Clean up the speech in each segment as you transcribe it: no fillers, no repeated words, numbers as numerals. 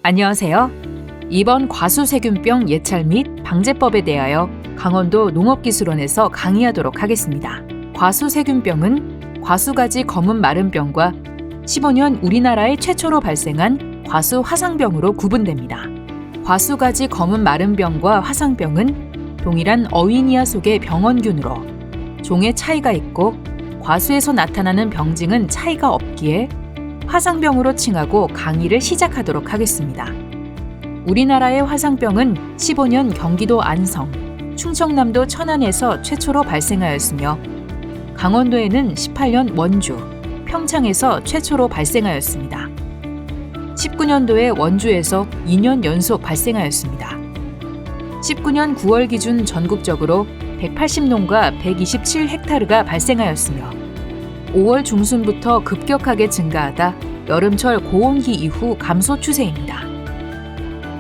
안녕하세요. 이번 과수세균병 예찰 및 방제법에 대하여 강원도 농업기술원에서 강의하도록 하겠습니다. 과수세균병은 과수가지 검은 마른병과 15년 우리나라에 최초로 발생한 과수화상병으로 구분됩니다. 과수가지 검은 마른병과 화상병은 동일한 어위니아 속의 병원균으로 종의 차이가 있고 과수에서 나타나는 병증은 차이가 없기에 화상병으로 칭하고 강의를 시작하도록 하겠습니다. 우리나라의 화상병은 15년 경기도 안성, 충청남도 천안에서 최초로 발생하였으며 강원도에는 18년 원주, 평창에서 최초로 발생하였습니다. 19년도에 원주에서 2년 연속 발생하였습니다. 19년 9월 기준 전국적으로 180농가 127헥타르가 발생하였으며 5월 중순부터 급격하게 증가하다 여름철 고온기 이후 감소 추세입니다.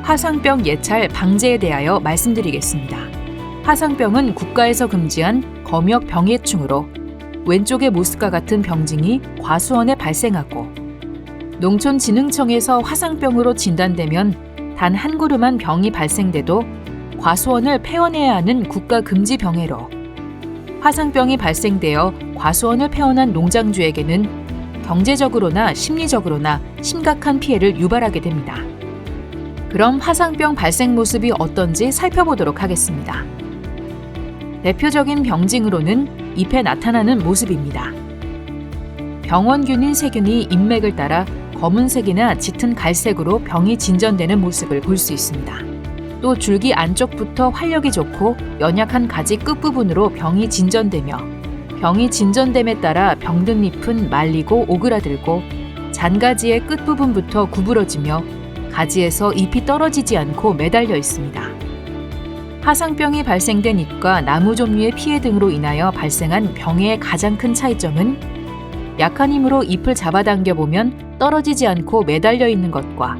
화상병 예찰 방제에 대하여 말씀드리겠습니다. 화상병은 국가에서 금지한 검역 병해충으로 왼쪽의 모습과 같은 병증이 과수원에 발생하고 농촌진흥청에서 화상병으로 진단되면 단 한 그루만 병이 발생돼도 과수원을 폐원해야 하는 국가 금지 병해로 화상병이 발생되어 과수원을 폐원한 농장주에게는 경제적으로나 심리적으로나 심각한 피해를 유발하게 됩니다. 그럼 화상병 발생 모습이 어떤지 살펴보도록 하겠습니다. 대표적인 병징으로는 잎에 나타나는 모습입니다. 병원균인 세균이 잎맥을 따라 검은색이나 짙은 갈색으로 병이 진전되는 모습을 볼 수 있습니다. 또 줄기 안쪽부터 활력이 좋고 연약한 가지 끝부분으로 병이 진전되며 병이 진전됨에 따라 병든 잎은 말리고 오그라들고 잔가지의 끝부분부터 구부러지며 가지에서 잎이 떨어지지 않고 매달려 있습니다. 화상병이 발생된 잎과 나무 종류의 피해 등으로 인하여 발생한 병의 가장 큰 차이점은 약한 힘으로 잎을 잡아당겨 보면 떨어지지 않고 매달려 있는 것과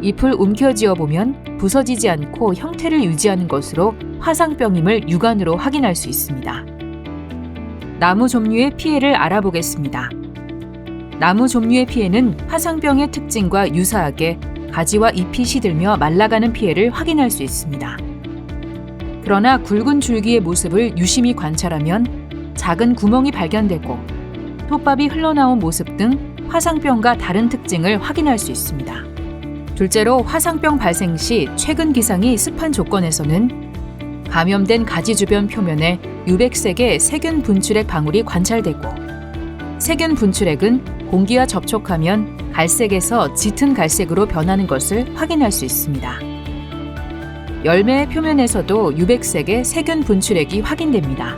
잎을 움켜쥐어 보면 부서지지 않고 형태를 유지하는 것으로 화상병임을 육안으로 확인할 수 있습니다. 나무 종류의 피해를 알아보겠습니다. 나무 종류의 피해는 화상병의 특징과 유사하게 가지와 잎이 시들며 말라가는 피해를 확인할 수 있습니다. 그러나 굵은 줄기의 모습을 유심히 관찰하면 작은 구멍이 발견되고 톱밥이 흘러나온 모습 등 화상병과 다른 특징을 확인할 수 있습니다. 둘째로 화상병 발생 시 최근 기상이 습한 조건에서는 감염된 가지 주변 표면에 유백색의 세균 분출액 방울이 관찰되고 세균 분출액은 공기와 접촉하면 갈색에서 짙은 갈색으로 변하는 것을 확인할 수 있습니다. 열매의 표면에서도 유백색의 세균 분출액이 확인됩니다.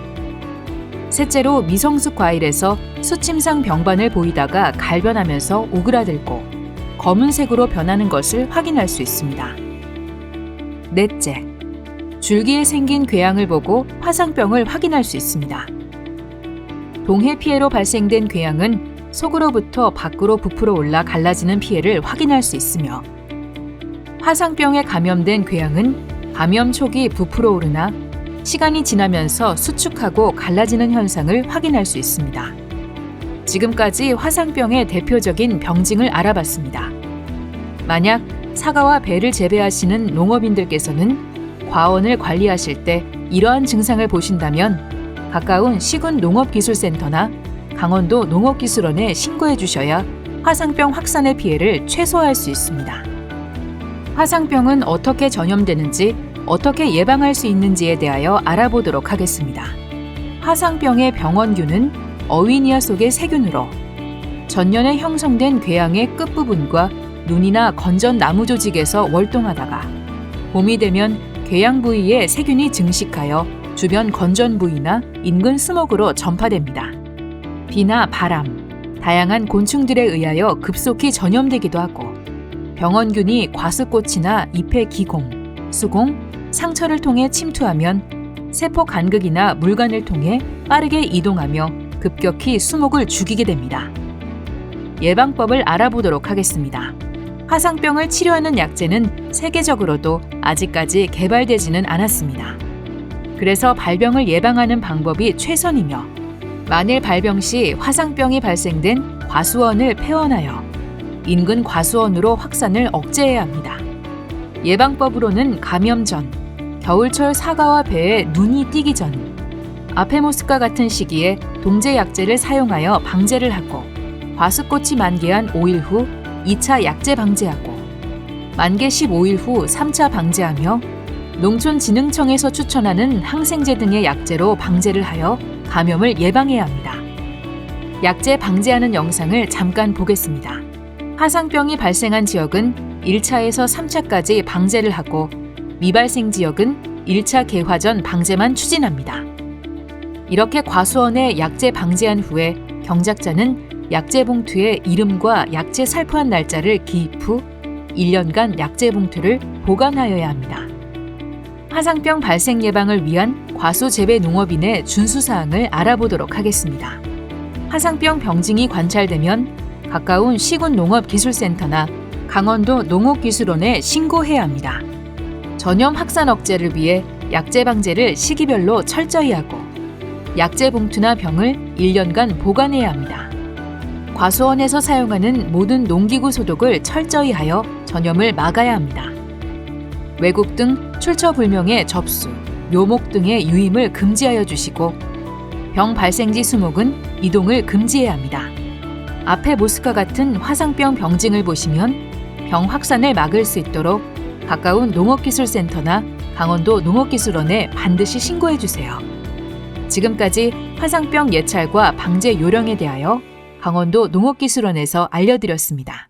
셋째로 미성숙 과일에서 수침상 병반을 보이다가 갈변하면서 오그라들고 검은색으로 변하는 것을 확인할 수 있습니다. 넷째, 줄기에 생긴 궤양을 보고 화상병을 확인할 수 있습니다. 동해 피해로 발생된 궤양은 속으로부터 밖으로 부풀어 올라 갈라지는 피해를 확인할 수 있으며 화상병에 감염된 궤양은 감염 초기 부풀어 오르나 시간이 지나면서 수축하고 갈라지는 현상을 확인할 수 있습니다. 지금까지 화상병의 대표적인 병증을 알아봤습니다. 만약 사과와 배를 재배하시는 농업인들께서는 과원을 관리하실 때 이러한 증상을 보신다면 가까운 시군 농업기술센터나 강원도 농업기술원에 신고해 주셔야 화상병 확산의 피해를 최소화할 수 있습니다. 화상병은 어떻게 전염되는지, 어떻게 예방할 수 있는지에 대하여 알아보도록 하겠습니다. 화상병의 병원균은 어위니아 속의 세균으로 전년에 형성된 궤양의 끝부분과 눈이나 건전 나무 조직에서 월동하다가 봄이 되면 궤양 부위에 세균이 증식하여 주변 건전 부위나 인근 수목으로 전파됩니다. 비나 바람, 다양한 곤충들에 의하여 급속히 전염되기도 하고 병원균이 과수꽃이나 잎의 기공, 수공, 상처를 통해 침투하면 세포 간극이나 물관을 통해 빠르게 이동하며 급격히 수목을 죽이게 됩니다. 예방법을 알아보도록 하겠습니다. 화상병을 치료하는 약제는 세계적으로도 아직까지 개발되지는 않았습니다. 그래서 발병을 예방하는 방법이 최선이며 만일 발병 시 화상병이 발생된 과수원을 폐원하여 인근 과수원으로 확산을 억제해야 합니다. 예방법으로는 감염 전, 겨울철 사과와 배에 눈이 띄기 전, 아페모스과 같은 시기에 동제 약제를 사용하여 방제를 하고, 과수꽃이 만개한 5일 후 2차 약제 방제하고, 만개 15일 후 3차 방제하며 농촌진흥청에서 추천하는 항생제 등의 약제로 방제를 하여 감염을 예방해야 합니다. 약제 방제하는 영상을 잠깐 보겠습니다. 화상병이 발생한 지역은 1차에서 3차까지 방제를 하고 미발생 지역은 1차 개화 전 방제만 추진합니다. 이렇게 과수원에 약제 방제한 후에 경작자는 약제 봉투에 이름과 약제 살포한 날짜를 기입 후 1년간 약제 봉투를 보관하여야 합니다. 화상병 발생 예방을 위한 과수 재배 농업인의 준수사항을 알아보도록 하겠습니다. 화상병 병증이 관찰되면 가까운 시군농업기술센터나 강원도 농업기술원에 신고해야 합니다. 전염 확산 억제를 위해 약제 방제를 시기별로 철저히 하고 약제 봉투나 병을 1년간 보관해야 합니다. 과수원에서 사용하는 모든 농기구 소독을 철저히 하여 전염을 막아야 합니다. 외국 등 출처 불명의 접수, 묘목 등의 유임을 금지하여 주시고 병 발생지 수목은 이동을 금지해야 합니다. 아페모스과 같은 화상병 병증을 보시면 병 확산을 막을 수 있도록 가까운 농업기술센터나 강원도 농업기술원에 반드시 신고해 주세요. 지금까지 화상병 예찰과 방제 요령에 대하여 강원도 농업기술원에서 알려드렸습니다.